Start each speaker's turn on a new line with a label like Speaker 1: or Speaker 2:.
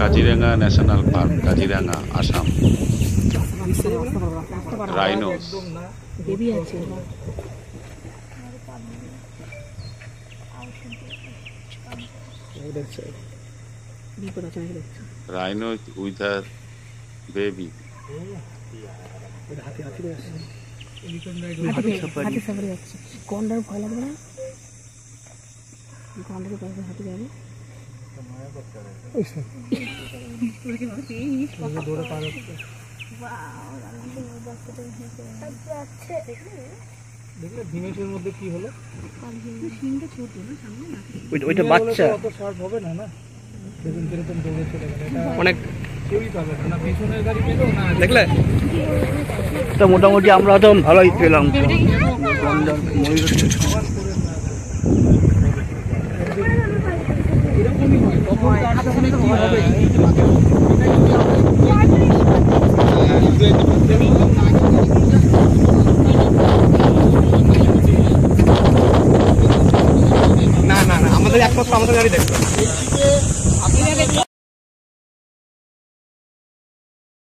Speaker 1: Kaziranga national park, Kaziranga, Assam. Rhino rhino with a baby.
Speaker 2: গন্ডার ভয় লাগবে না? গন্ডারের পাশে হাঁটে যাবে।
Speaker 3: ভীমেশের মধ্যে কি হলো?
Speaker 4: ওইটা বাচ্চা
Speaker 3: অত শার্প হবে না, না দেখুন কিরকম দৌড়ে চলে গেল।
Speaker 4: অনেক
Speaker 3: কেউই পাবে না, না পিছনের গাড়ি পেলো না।
Speaker 4: দেখলে তো মোটামুটি আমরা তো ভালোই পেলাম।
Speaker 3: এরকমই হয়, তখন তার সামনে কি হবে? না না না, আমাদের একমাত্র আমাদের গাড়ি দেখবে।